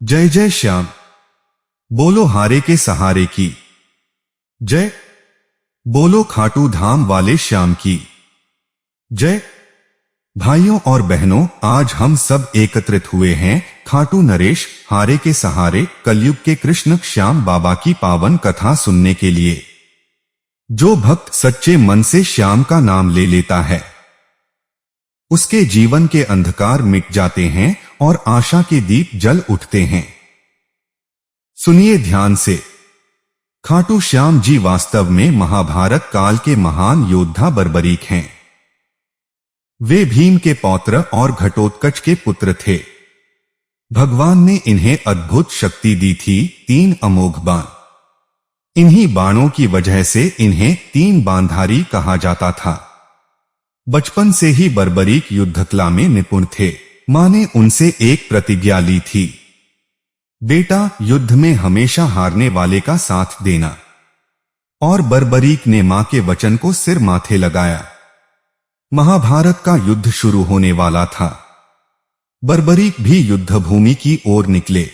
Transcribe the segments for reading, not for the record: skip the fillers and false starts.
जय जय श्याम, बोलो हारे के सहारे की जय, बोलो खाटू धाम वाले श्याम की जय। भाइयों और बहनों, आज हम सब एकत्रित हुए हैं खाटू नरेश हारे के सहारे कलयुग के कृष्ण श्याम बाबा की पावन कथा सुनने के लिए। जो भक्त सच्चे मन से श्याम का नाम ले लेता है, उसके जीवन के अंधकार मिट जाते हैं और आशा के दीप जल उठते हैं। सुनिए ध्यान से। खाटू श्याम जी वास्तव में महाभारत काल के महान योद्धा बर्बरीक हैं। वे भीम के पौत्र और घटोत्कच के पुत्र थे। भगवान ने इन्हें अद्भुत शक्ति दी थी, 3 अमोघ बाण। इन्हीं बाणों की वजह से इन्हें 3 बाणधारी कहा जाता था। बचपन से ही बर्बरीक युद्धकला में निपुण थे। मां ने उनसे एक प्रतिज्ञा ली थी, बेटा युद्ध में हमेशा हारने वाले का साथ देना। और बर्बरीक ने मां के वचन को सिर माथे लगाया। महाभारत का युद्ध शुरू होने वाला था। बर्बरीक भी युद्ध भूमि की ओर निकले।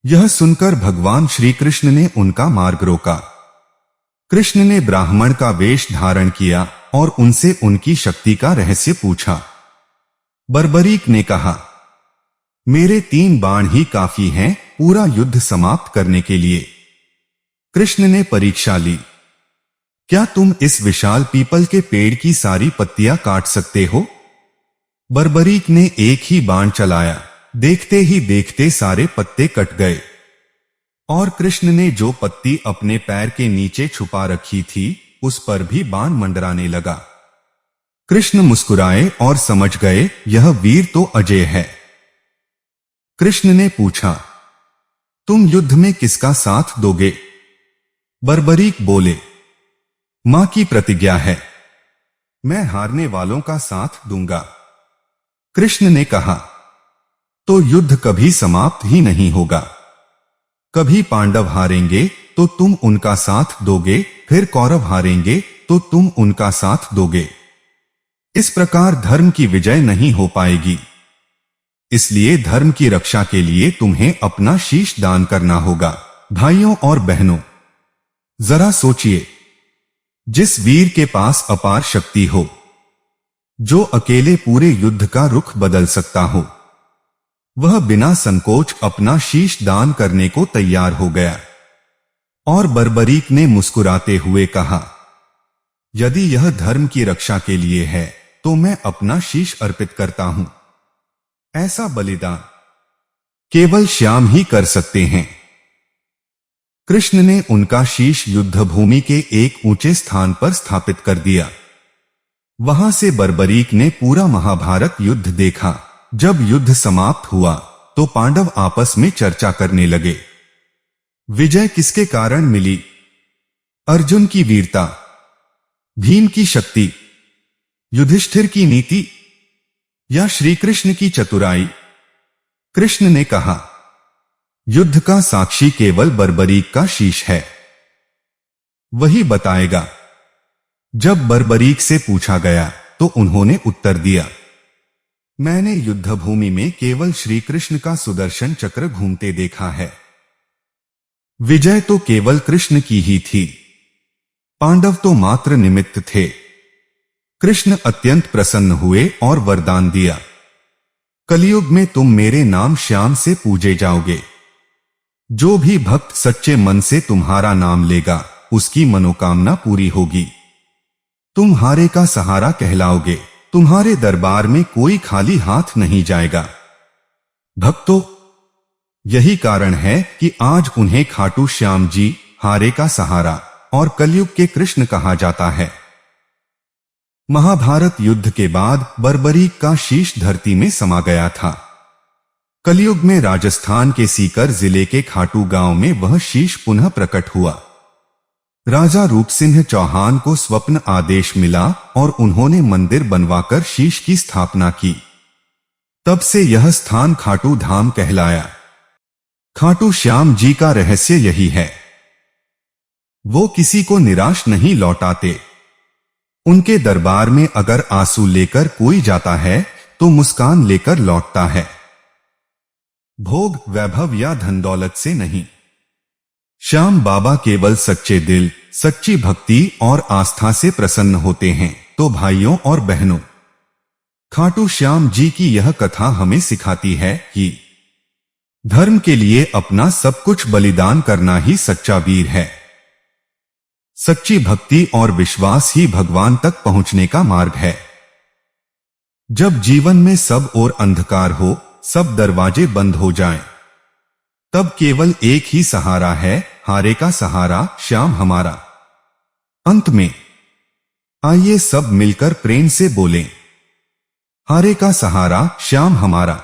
यह सुनकर भगवान श्री कृष्ण ने उनका मार्ग रोका। कृष्ण ने ब्राह्मण का वेश धारण किया और उनसे उनकी शक्ति का रहस्य पूछा। बर्बरीक ने कहा, मेरे 3 बाण ही काफी हैं पूरा युद्ध समाप्त करने के लिए। कृष्ण ने परीक्षा ली, क्या तुम इस विशाल पीपल के पेड़ की सारी पत्तियां काट सकते हो? बर्बरीक ने एक ही बाण चलाया। देखते ही देखते सारे पत्ते कट गए और कृष्ण ने जो पत्ती अपने पैर के नीचे छुपा रखी थी उस पर भी बाण मंडराने लगा। कृष्ण मुस्कुराए और समझ गए यह वीर तो अजय है। कृष्ण ने पूछा, तुम युद्ध में किसका साथ दोगे? बर्बरीक बोले, मां की प्रतिज्ञा है, मैं हारने वालों का साथ दूंगा। कृष्ण ने कहा, तो युद्ध कभी समाप्त ही नहीं होगा। कभी पांडव हारेंगे तो तुम उनका साथ दोगे, फिर कौरव हारेंगे तो तुम उनका साथ दोगे। इस प्रकार धर्म की विजय नहीं हो पाएगी। इसलिए धर्म की रक्षा के लिए तुम्हें अपना शीश दान करना होगा। भाइयों और बहनों, जरा सोचिए, जिस वीर के पास अपार शक्ति हो, जो अकेले पूरे युद्ध का रुख बदल सकता हो, वह बिना संकोच अपना शीश दान करने को तैयार हो गया। और बर्बरीक ने मुस्कुराते हुए कहा, यदि यह धर्म की रक्षा के लिए है तो मैं अपना शीश अर्पित करता हूं। ऐसा बलिदान केवल श्याम ही कर सकते हैं। कृष्ण ने उनका शीश युद्ध भूमि के एक ऊंचे स्थान पर स्थापित कर दिया। वहां से बर्बरीक ने पूरा महाभारत युद्ध देखा। जब युद्ध समाप्त हुआ तो पांडव आपस में चर्चा करने लगे, विजय किसके कारण मिली? अर्जुन की वीरता, भीम की शक्ति, युधिष्ठिर की नीति या श्री कृष्ण की चतुराई? कृष्ण ने कहा, युद्ध का साक्षी केवल बर्बरीक का शीश है, वही बताएगा। जब बर्बरीक से पूछा गया तो उन्होंने उत्तर दिया, मैंने युद्ध भूमि में केवल श्री कृष्ण का सुदर्शन चक्र घूमते देखा है। विजय तो केवल कृष्ण की ही थी, पांडव तो मात्र निमित्त थे। कृष्ण अत्यंत प्रसन्न हुए और वरदान दिया, कलयुग में तुम मेरे नाम श्याम से पूजे जाओगे। जो भी भक्त सच्चे मन से तुम्हारा नाम लेगा उसकी मनोकामना पूरी होगी। तुम हारे का सहारा कहलाओगे। तुम्हारे दरबार में कोई खाली हाथ नहीं जाएगा। भक्तों, यही कारण है कि आज उन्हें खाटू श्याम जी, हारे का सहारा और कलयुग के कृष्ण कहा जाता है। महाभारत युद्ध के बाद बर्बरीक का शीश धरती में समा गया था। कलयुग में राजस्थान के सीकर जिले के खाटू गांव में वह शीश पुनः प्रकट हुआ। राजा रूपसिंह चौहान को स्वप्न आदेश मिला और उन्होंने मंदिर बनवाकर शीश की स्थापना की। तब से यह स्थान खाटू धाम कहलाया। खाटू श्याम जी का रहस्य यही है, वो किसी को निराश नहीं लौटाते। उनके दरबार में अगर आंसू लेकर कोई जाता है तो मुस्कान लेकर लौटता है। भोग, वैभव या धन दौलत से नहीं। श्याम बाबा केवल सच्चे दिल, सच्ची भक्ति और आस्था से प्रसन्न होते हैं। तो भाइयों और बहनों, खाटू श्याम जी की यह कथा हमें सिखाती है कि धर्म के लिए अपना सब कुछ बलिदान करना ही सच्चा वीर है। सच्ची भक्ति और विश्वास ही भगवान तक पहुंचने का मार्ग है। जब जीवन में सब ओर अंधकार हो, सब दरवाजे बंद हो जाएं, तब केवल एक ही सहारा है, हारे का सहारा, श्याम हमारा। अंत में आइए सब मिलकर प्रेम से बोलें, हारे का सहारा, श्याम हमारा।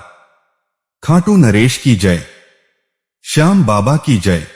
खाटू नरेश की जय, श्याम बाबा की जय।